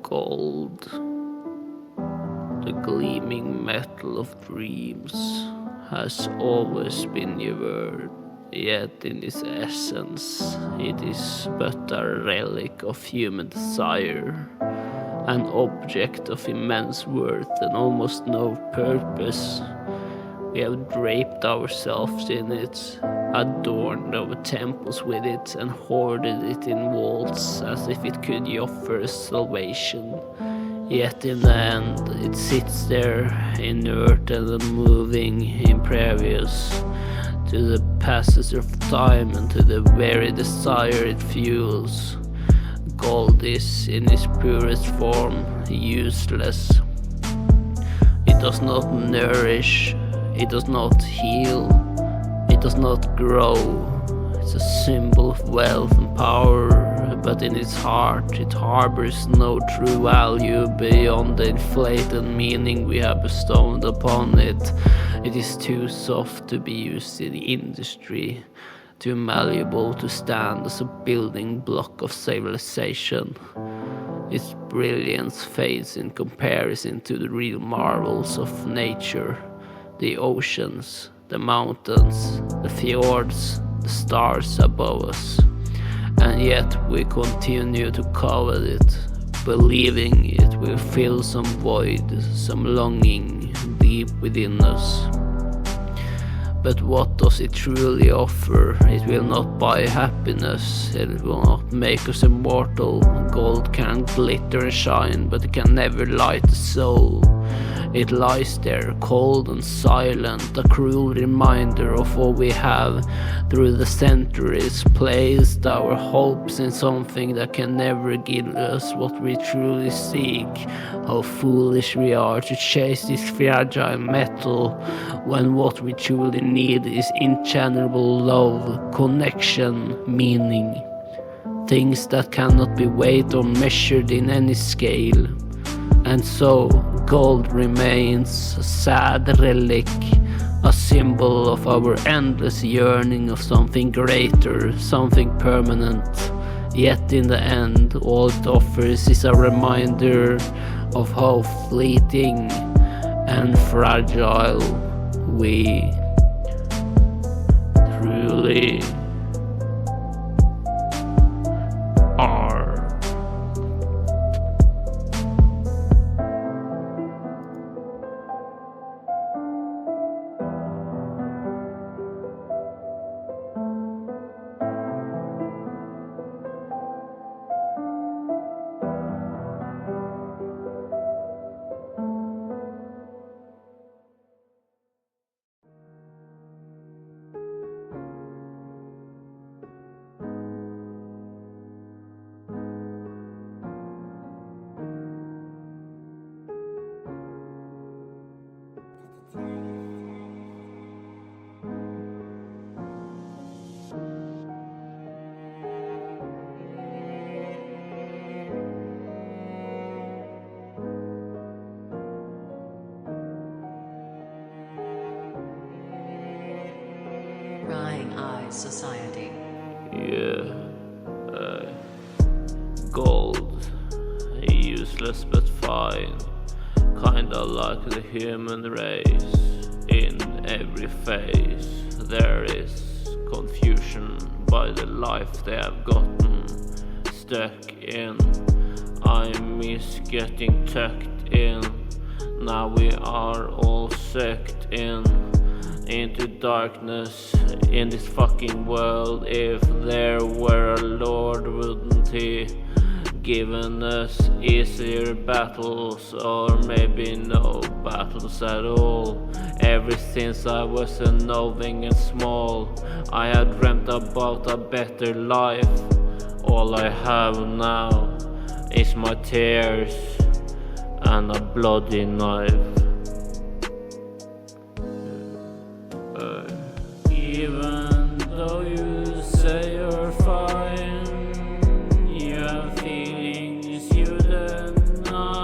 Gold, the gleaming metal of dreams, has always been your word, yet in its essence it is but a relic of human desire, an object of immense worth and almost no purpose. We have draped ourselves in it, adorned our temples with it, and hoarded it in vaults as if it could offer us salvation. Yet in the end, it sits there, inert and unmoving, impervious to the passage of time and to the very desire it fuels. Gold is, in its purest form, useless. It does not nourish, it does not heal, it does not grow. It's a symbol of wealth and power, but in its heart it harbors no true value beyond the inflated meaning we have bestowed upon it. It is too soft to be used in industry, too malleable to stand as a building block of civilization. Its brilliance fades in comparison to the real marvels of nature. The oceans, the mountains, the fjords, the stars above us. And yet we continue to covet it, believing it will fill some void, some longing deep within us. But what does it truly offer? It will not buy happiness, it will not make us immortal. Gold can glitter and shine, but it can never light the soul. It lies there, cold and silent, a cruel reminder of what we have through the centuries placed our hopes in something that can never give us what we truly seek. How foolish we are to chase this fragile metal when what we truly need is inchangeable love, connection, meaning. Things that cannot be weighed or measured in any scale. And so, gold remains a sad relic, a symbol of our endless yearning of something greater, something permanent. Yet in the end, all it offers is a reminder of how fleeting and fragile we truly are. Society. Yeah, gold, useless but fine, kinda like the human race. In every phase there is confusion by the life they have gotten stuck in. I miss getting tucked in. Now we are all sucked into darkness in this fucking world. If there were a Lord, wouldn't he given us easier battles, or maybe no battles at all? Ever since I was a knowing and small, I had dreamt about a better life. All I have now is my tears and a bloody knife. Even though you say you're fine, you have feelings you deny.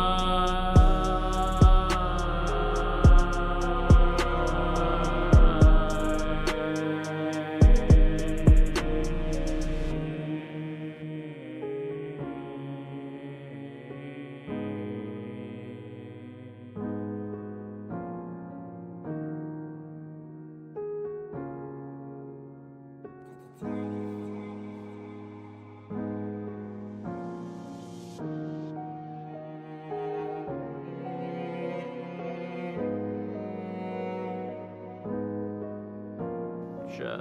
future.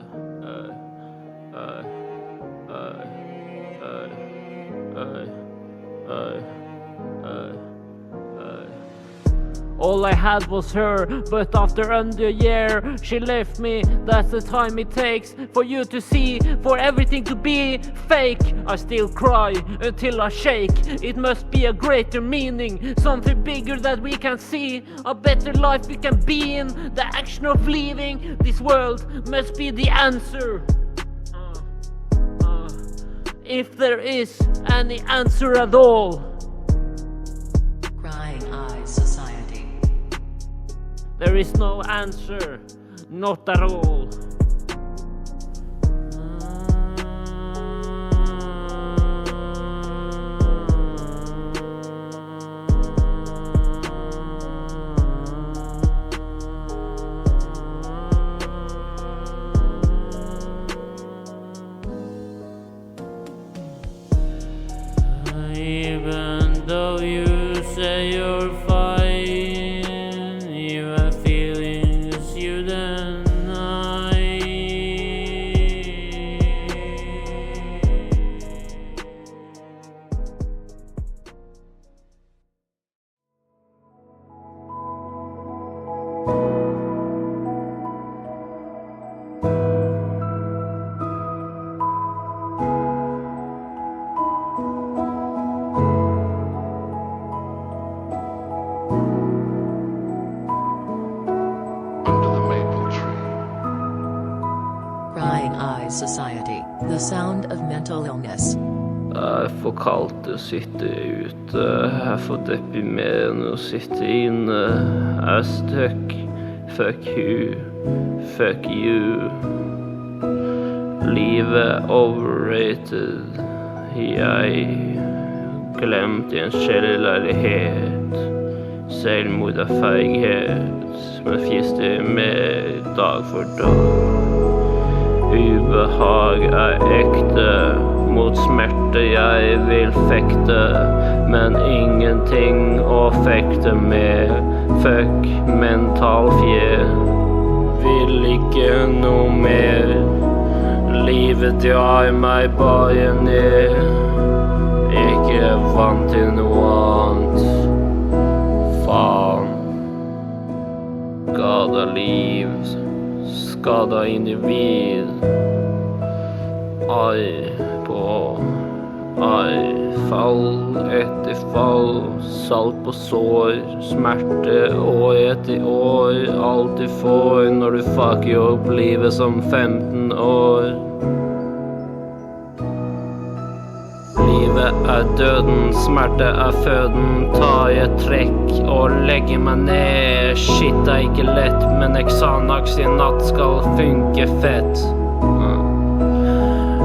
All I had was her, but after under a year she left me. That's the time it takes for you to see, for everything to be fake. I still cry until I shake. It must be a greater meaning, something bigger that we can see, a better life we can be in. The action of leaving this world must be the answer. If there is any answer at all. Crying Eyes Society. There is no answer, not at all. Even though you say you're fine, you have feelings you deny. Crying Eyes Society. The sound of mental illness. Jeg får kaldt å sitte ute, jeg får deprimerende å sitte inne. Jeg er stuck, fuck you, fuck you. Livet overrated. Jeg glemt i en kjellerleilighet. Selvmord er feighet, men fjister mer dag for dag. Ubehag er ekte, mot smerte jeg vil fekte, men ingenting å fekte med. Fuck mental fjer, vil ikke noe mer. Livet drar meg bare ned, ikke vant til noe annet. Faen. Skada liv, skada individ. Ai på ai, fall etter fall, salt på sår, smerte år etter år. Alt du får når du fucker opp livet som 15 år. Livet er døden, smerte er føden. Tar jeg trekk og legger meg ned. Shit er ikke lett, men Xanax i natt skal funke fett.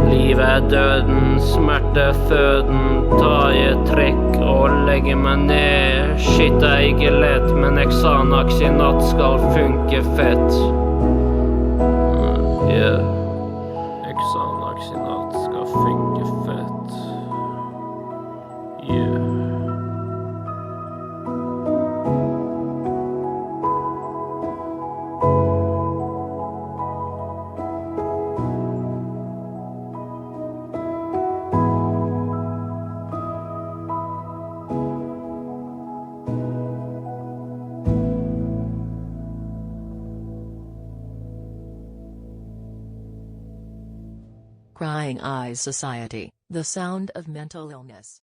Livet er døden, smerte er føden. Tar jeg trekk og legger meg ned. Shit er ikke lett, men Xanax i natt skal funke fett. Yeah. Xanax i natt skal funke fett. Yeah. Crying Eyes Society. The sound of mental illness.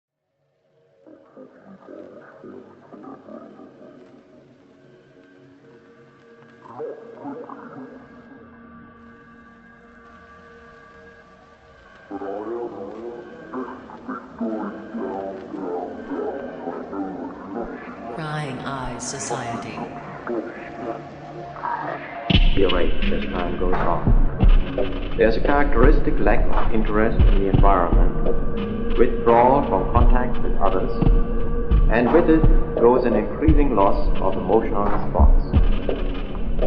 Crying Eyes Society. Erased as time goes on. There's a characteristic lack of interest in the environment, withdrawal from contact with others, and with it grows an increasing loss of emotional response.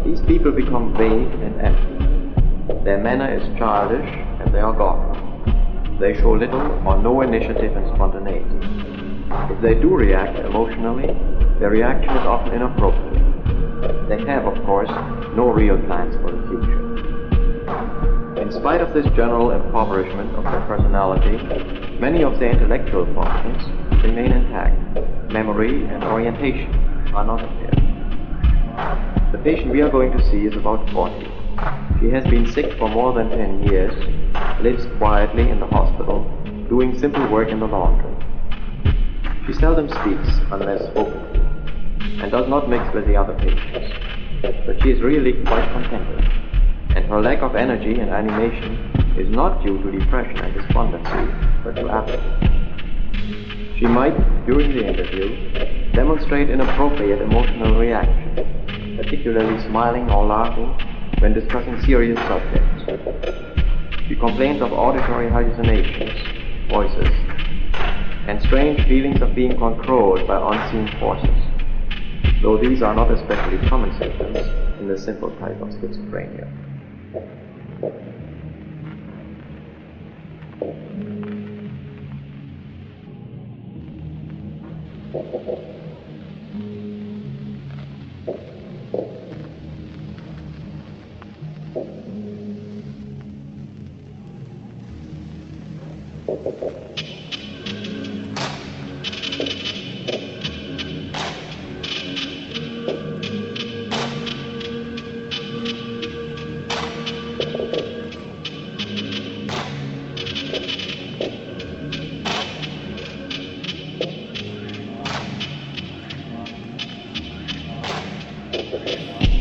These people become vague and empty. Their manner is childish and they are gone. They show little or no initiative and spontaneity. If they do react emotionally, their reaction is often inappropriate. They have, of course, no real plans for the future. In spite of this general impoverishment of their personality, many of their intellectual functions remain intact. Memory and orientation are not impaired. The patient we are going to see is about 40. She has been sick for more than 10 years, lives quietly in the hospital, doing simple work in the laundry. She seldom speaks unless spoken to, and does not mix with the other patients. But she is really quite contented, and her lack of energy and animation is not due to depression and despondency, but to apathy. She might, during the interview, demonstrate inappropriate emotional reaction, particularly smiling or laughing when discussing serious subjects. She complains of auditory hallucinations, voices, and strange feelings of being controlled by unseen forces, though these are not especially common symptoms in the simple type of schizophrenia.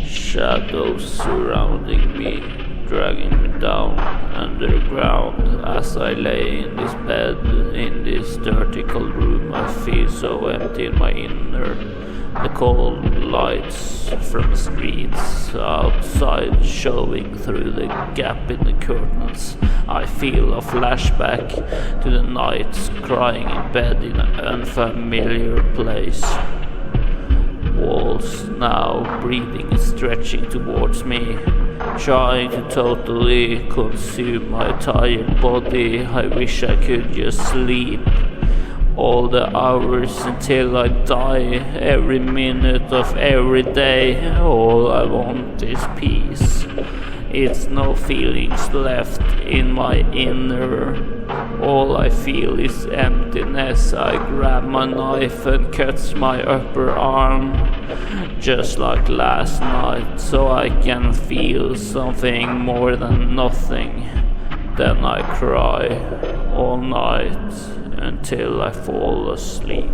Shadows surrounding me, dragging me down underground. As I lay in this bed, in this dirty cold room, I feel so empty in my inner. The cold lights from the streets outside showing through the gap in the curtains. I feel a flashback to the nights crying in bed in an unfamiliar place. Walls now breathing and stretching towards me, trying to totally consume my tired body. I wish I could just sleep all the hours until I die, every minute of every day. All I want is peace. It's no feelings left in my inner. All I feel is emptiness. I grab my knife and cuts my upper arm, just like last night, so I can feel something more than nothing. Then I cry all night until I fall asleep.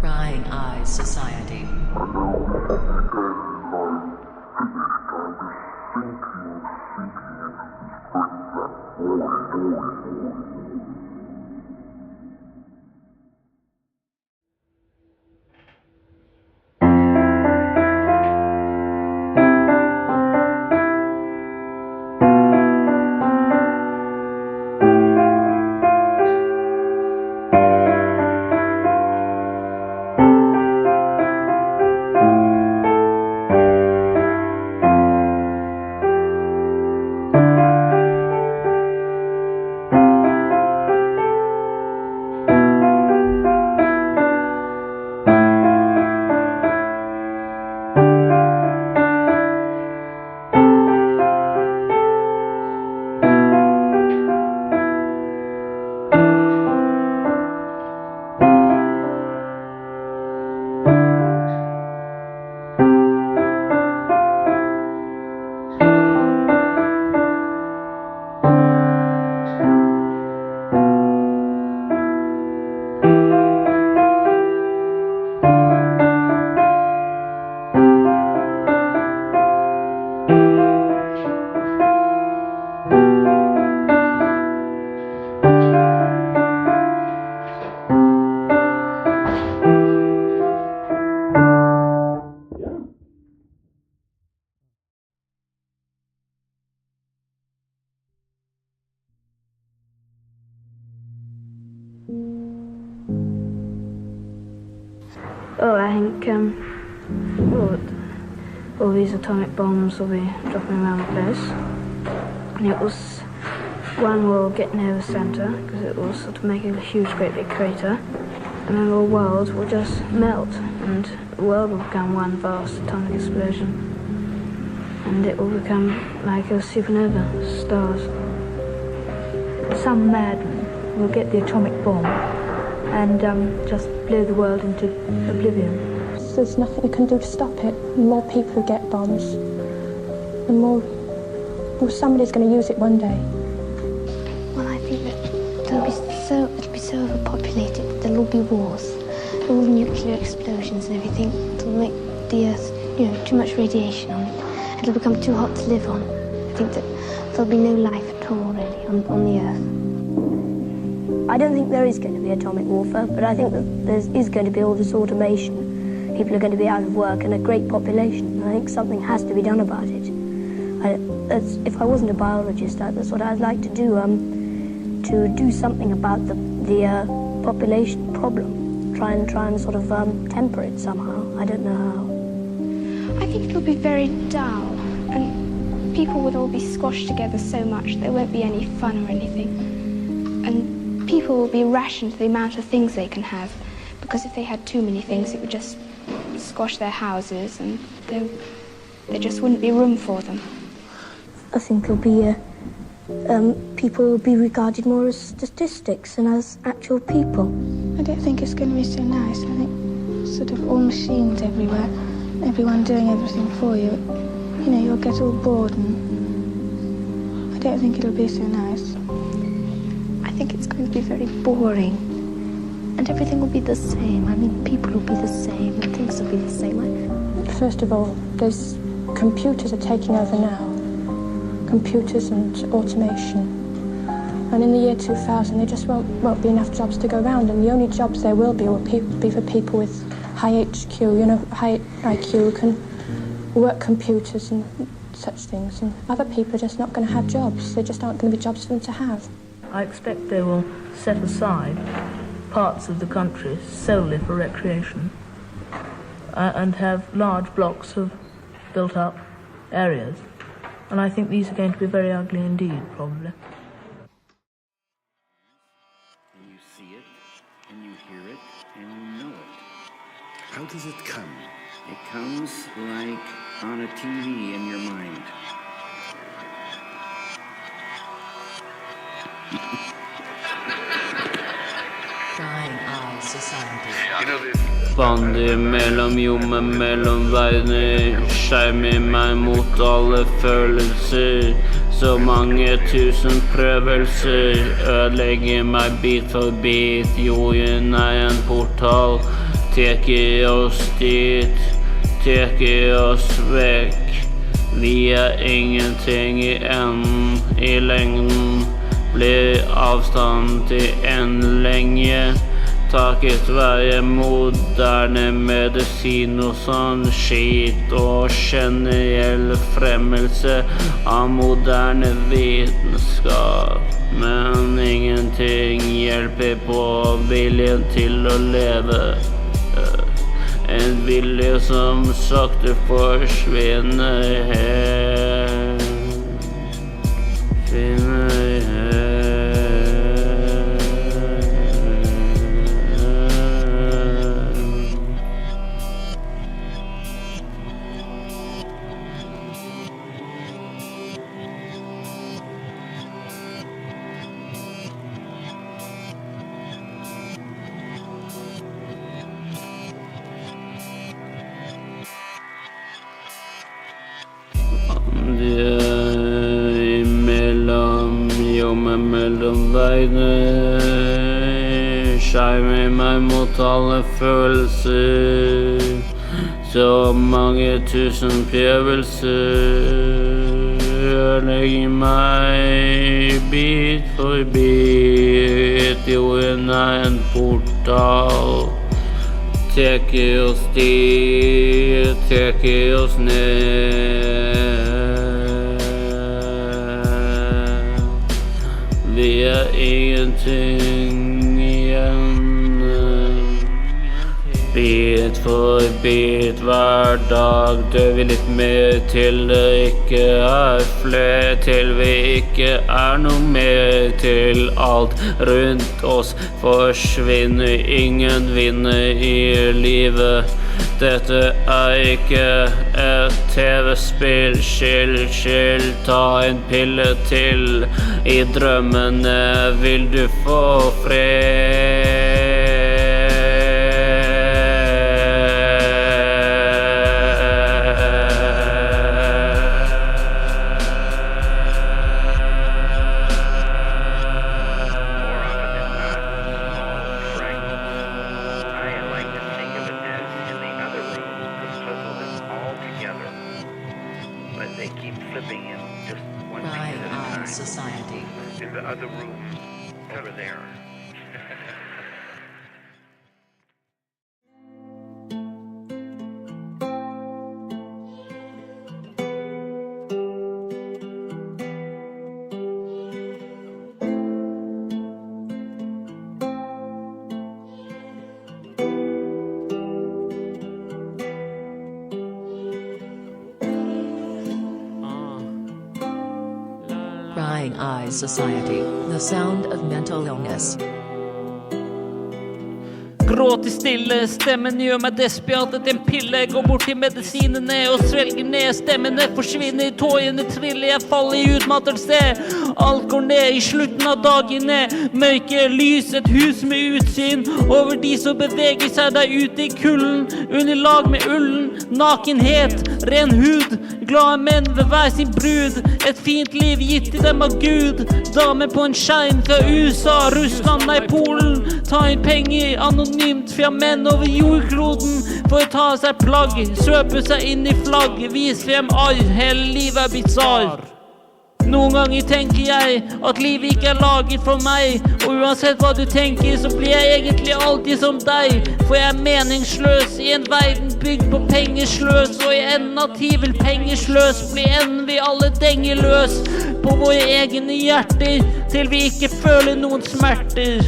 Crying Eyes Society. I think all these atomic bombs will be dropping around the place. And it was One will get near the centre, because it will sort of make a huge, great big crater, and then the world will just melt, and the world will become one vast atomic explosion, and it will become like a supernova, stars. Some madman will get the atomic bomb and just blow the world into oblivion. There's nothing we can do to stop it. The more people who get bombs, the more somebody's going to use it one day. Well, I think that it'll be so overpopulated that there'll be wars, all nuclear explosions and everything. It'll make the Earth, too much radiation on it. It'll become too hot to live on. I think that there'll be no life at all, really, on the Earth. I don't think there is going to be atomic warfare, but I think that there is going to be all this automation. People are going to be out of work and a great population. I think something has to be done about it. If I wasn't a biologist, that's what I'd like to do something about the population problem. Try and sort of temper it somehow. I don't know how. I think it'll be very dull, and people will all be squashed together so much there won't be any fun or anything. And people will be rationed to the amount of things they can have, because if they had too many things, it would just squash their houses, and there just wouldn't be room for them. I think it'll be people will be regarded more as statistics than as actual people. I don't think it's going to be so nice. I think sort of all machines everywhere, everyone doing everything for you. You'll get all bored, and I don't think it'll be so nice. I think it's going to be very boring, and everything will be the same. I mean, people will be the same, and things will be the same. First of all, those computers are taking over now. Computers and automation. And in the year 2000, there just won't be enough jobs to go around, and the only jobs there will be for people with high HQ, high IQ, who can work computers and such things. And other people are just not going to have jobs. There just aren't going to be jobs for them to have. I expect they will set aside parts of the country solely for recreation and have large blocks of built-up areas. And I think these are going to be very ugly indeed, probably. And you see it, and you hear it, and you know it. How does it come? It comes like on a TV in your mind. Crying Eye Society. Bandy mellom jommen, mellom verdener. Skjermer meg mot alle følelser. Så mange tusen prøvelser ødelegger meg bit for bit. Jorden en portal. Teker oss dit, teker oss vekk. Vi ingenting i enden. I lengden blir avstand til en lenge. Takket være moderne medisin og sånn skit og generell fremmelse av moderne vitenskap. Men ingenting hjelper på viljen til å leve. En vilje som sakte forsvinner her. Finner her. Mellom verdener. Skjermer meg mot alle følelser. Så mange tusen prøvelser ødelegger meg bit for bit. Jorden en portal. Teker oss dit, teker oss ned. Vi ingenting igjen. Blir bit for bit hver dag dør vi litt mer til det ikke flere, til vi ikke noe mer, til alt rundt oss forsvinner, ingen vinner i livet. Dette ikke et TV-spill, chill, ta en pille til. I drømmene vil du få fred. Society. In the other room, over there. Crying Eyes Society, the sound of mental illness. Gråt i stille, stemmen gjør meg desperat etter en pille. Går bort til medisinene og svelger ned. Stemmene forsvinner, tårene triller, jeg faller i utmattelse. Alt går ned i slutten av dagene. Mørke lys, et hus med utsyn over de som beveger seg der ute i kulden. Under lag med ullen, nakenhet, ren hud. Glade menn ved hver sin brud. Et fint liv gitt til dem av Gud. Dame på en skjerm fra USA, Russland, nei Polen. Ta inn penger anonymt fra menn over jordkloden for å ta seg plagg, svøpe seg inn i flagg, vis frem arr, hele livet bizarr. Noen ganger tenker jeg at livet ikke laget for meg, og uansett hva du tenker så blir jeg egentlig alltid som deg, for jeg meningsløs i en verden bygd på pengesløs, og i enden av tid vil pengesløs bli enden vi alle denger løs på våre egne hjerter, til vi ikke føler noen smerter.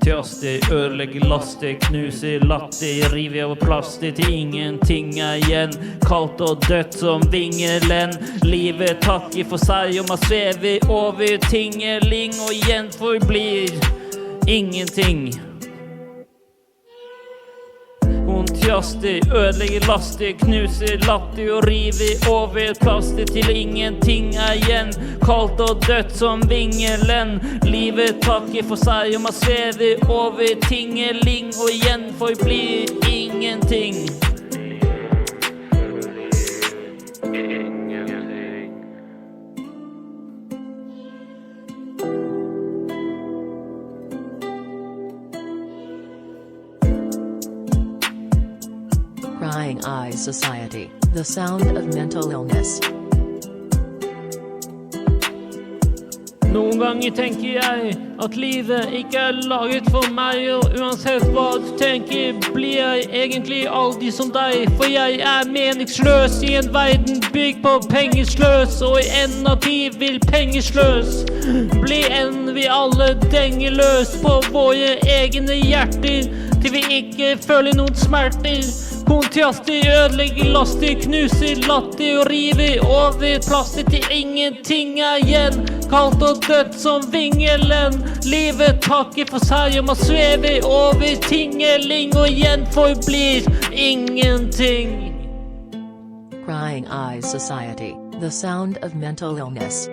Kontraster, ødelegger laster, knuser latter, river over plaster til ingenting igjen. Kaldt og dødt som vingelen. Livet takker for seg og man svever over tingeling og igjen forblir ingenting. Kontraster, ødelegger laster, knuser latter og river over plaster til ingenting igjen. Kaldt og dødt som vingelen. Livet takker for seg og man svever over tingeling og igjen forblir ingenting. Crying Eyes Society, the sound of mental illness. Noen ganger tenker jeg at livet ikke laget for meg, og uansett hva du tenker, blir jeg egentlig aldri som deg, for jeg meningsløs i en verden bygd på pengesløs, og i enden av tid vil pengesløs bli enden vi alle denger løs på våre egne hjerter, til vi ikke føler noen smerter. Kontraster, ødelegger laster, knuser latter og river over plaster til ingenting igjen. Kaldt og dødt som vingelen. Livet takker for seg og man svever over tingeling og igjen forblir ingenting. Crying Eyes Society, the sound of mental illness.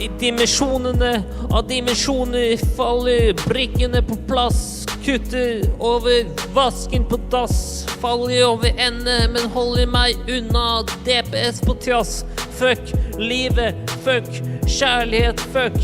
I dimensjonene av dimensjoner faller brikkene på plass. Kutter over vasken på dass. Faller over ende, men holder meg unna DPS på trass. Fuck livet, fuck kjærlighet, fuck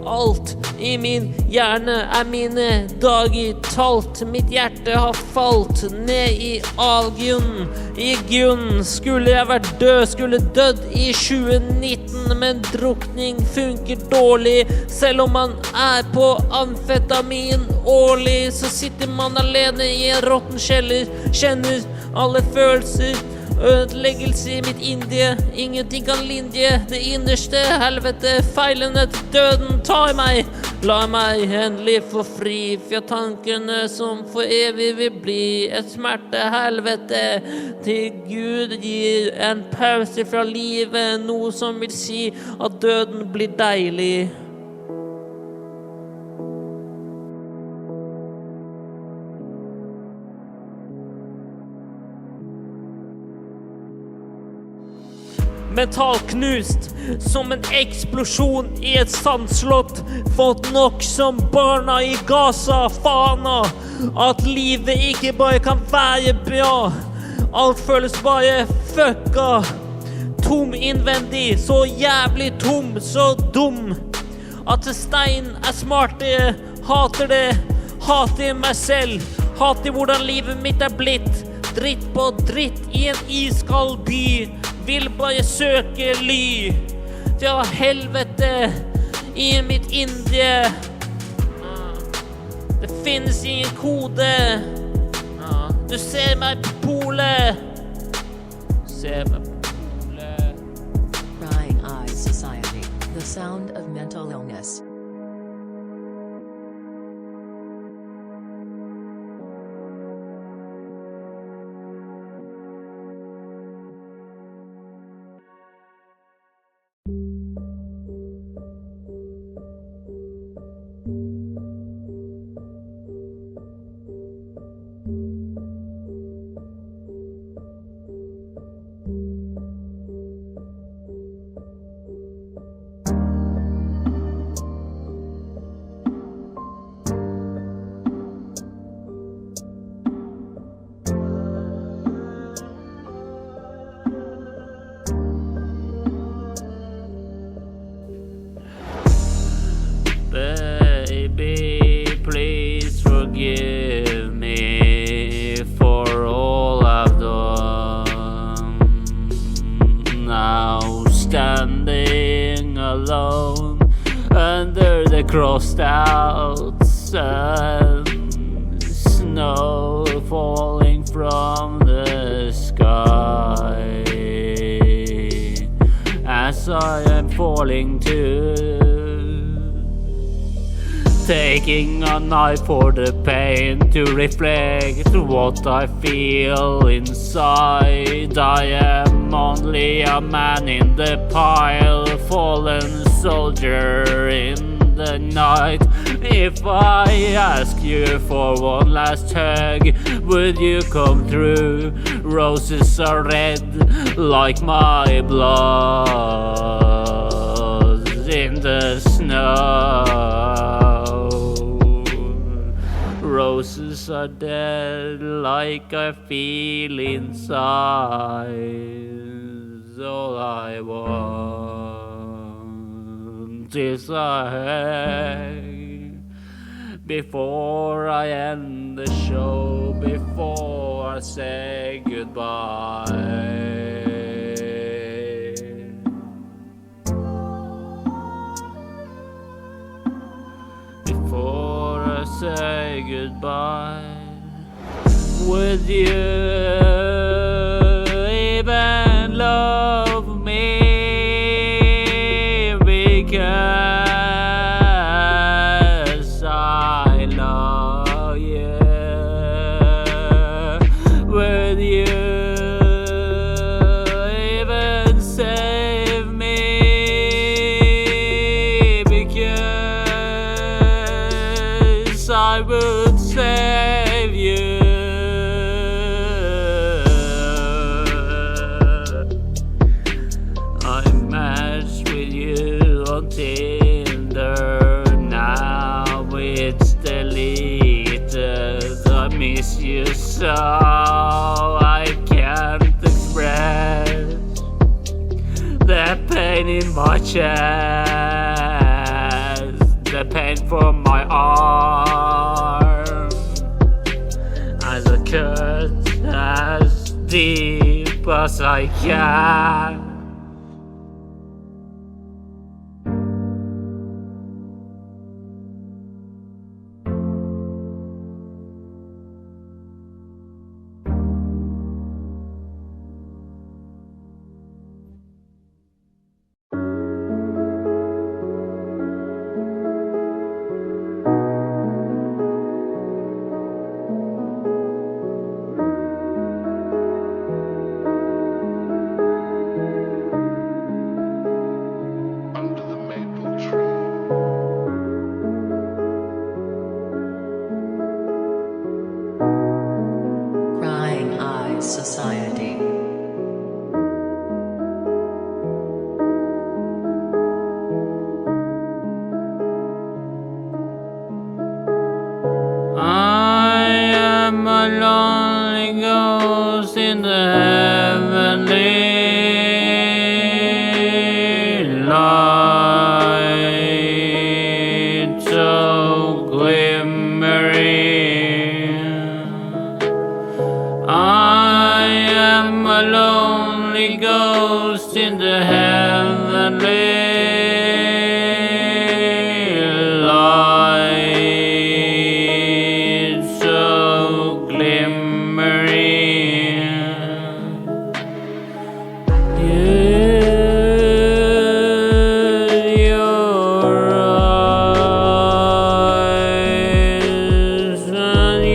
alt. I min hjerne mine dager talt. Mitt hjerte har falt ned I avgrunnen. I grunnen skulle jeg vært død, skulle dødd I 2019. Men drukning funker dårlig. Selv om man på amfetamin årlig, så sitter man alene I en råtten kjeller. Kjenner alle følelser. Ødeleggelse I mitt indie. Ingenting kan lindje det innerste helvete. Feilene til døden tar meg. La meg endelig få fri fra tankene som for evig vil bli et smertehelvete. Til Gud gir en pause fra livet, noe som vil si at døden blir deilig. Metallknust som en eksplosjon I et sandslott. Fått nok som barna I Gaza. Fana at livet ikke bare kan være bra. Alt føles bare fucka. Tom innvendig, så jævlig tom, så dum. At stein smartere, hater det. Hater meg selv, hater hvordan livet mitt blitt. Dritt på dritt I en iskald by. Vil bare søke ly fra helvete I mitt indre. Det finnes ingen kode. Du ser meg på polet. Ser meg på polet. Crying Eyes Society, the sound of mental illness. Baby, please forgive me for all I've done. Now standing alone under the crossed out sun, snow falling from the sky as I am falling to. Taking a knife for the pain to reflect what I feel inside. I am only a man in the pile, fallen soldier in the night. If I ask you for one last hug, would you come through? Roses are red like my blood in the snow. Roses are dead like I feel inside. All I want is a hug before I end the show, before I say goodbye. Before I say goodbye, would you even love me? Because I love you. Would you even save me? Because I would save you. I'm matched with you on Tinder. Now it's deleted. I miss you so I can't express the pain in my chest. pain from my arm as I cut as deep as I can. Society. I am a lonely ghost in the heavenly light, so glimmering. I am a lonely ghost in the heavenly light, so glimmering. Your eyes and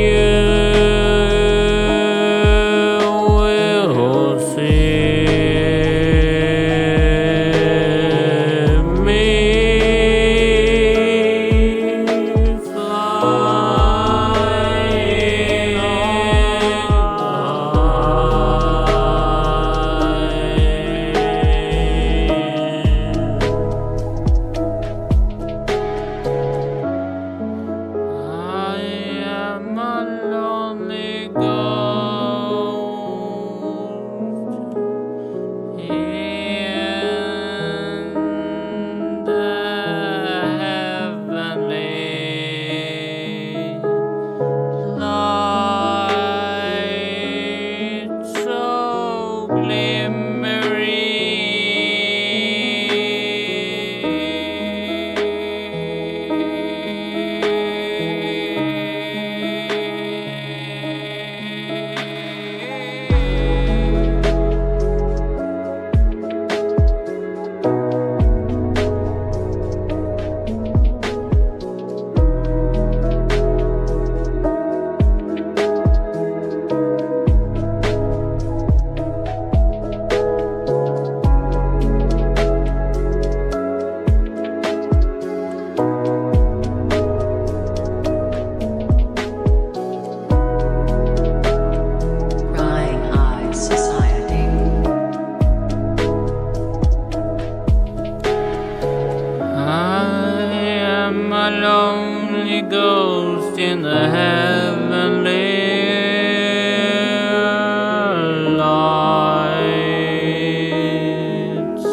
ghost in the heavenly light,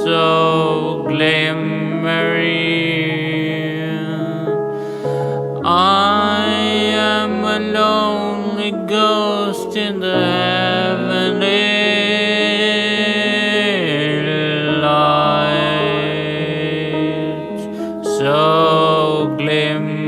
so glimmering. I am a lonely ghost in the heavenly light, so glimmering.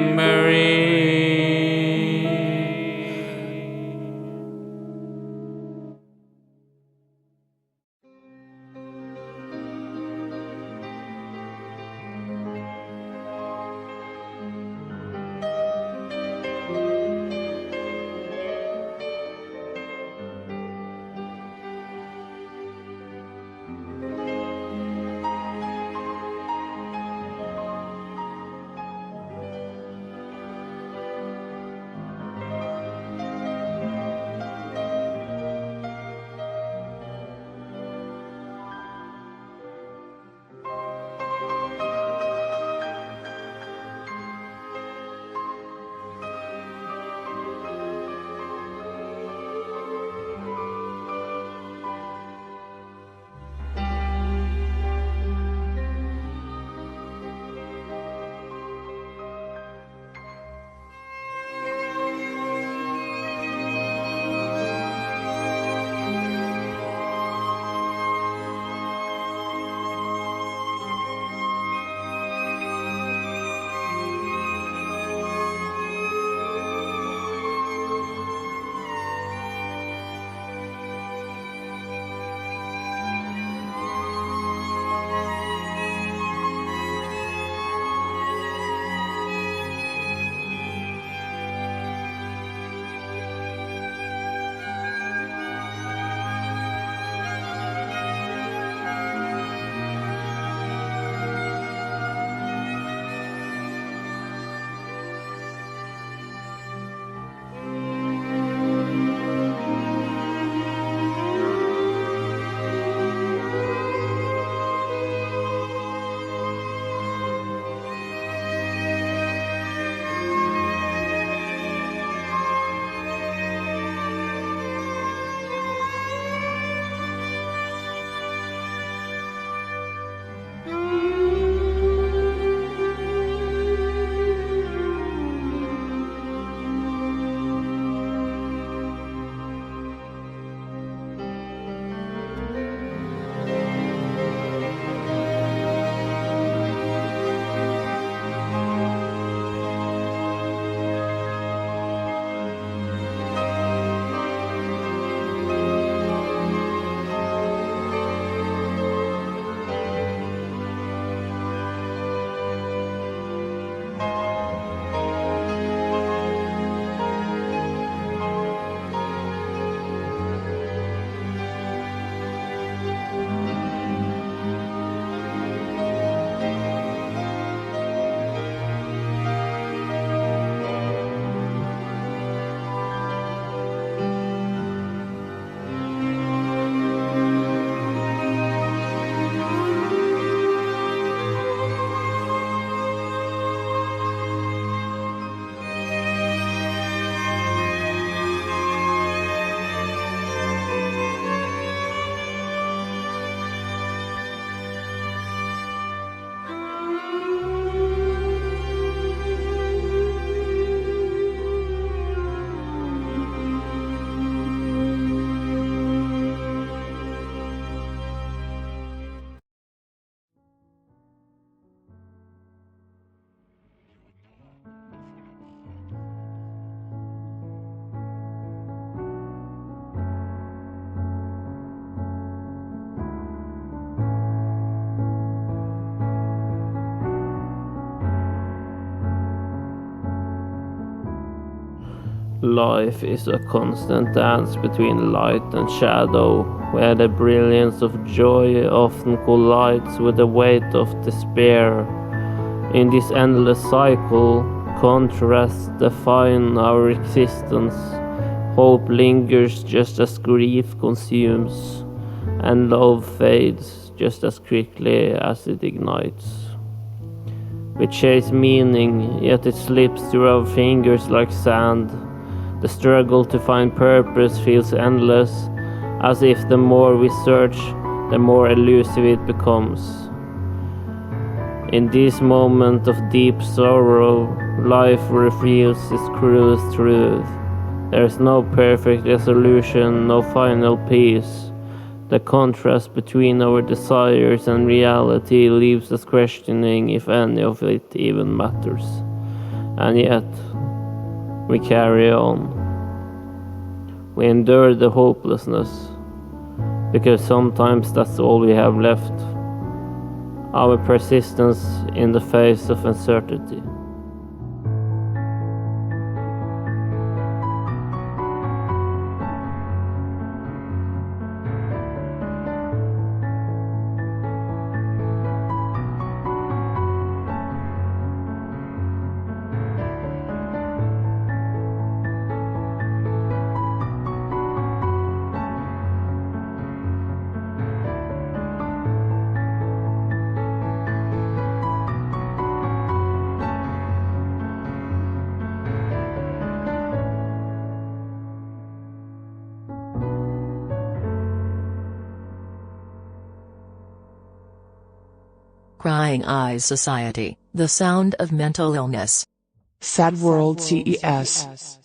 Life is a constant dance between light and shadow, where the brilliance of joy often collides with the weight of despair. In this endless cycle, contrasts define our existence. Hope lingers just as grief consumes, and love fades just as quickly as it ignites. We chase meaning, yet it slips through our fingers like sand. The struggle to find purpose feels endless, as if the more we search, the more elusive it becomes. In this moment of deep sorrow, life reveals its cruelest truth. There is no perfect resolution, no final peace. The contrast between our desires and reality leaves us questioning if any of it even matters. And yet, we carry on. We endure the hopelessness, because sometimes that's all we have left. Our persistence in the face of uncertainty. Crying Eyes Society, the sound of mental illness. WRLD CES.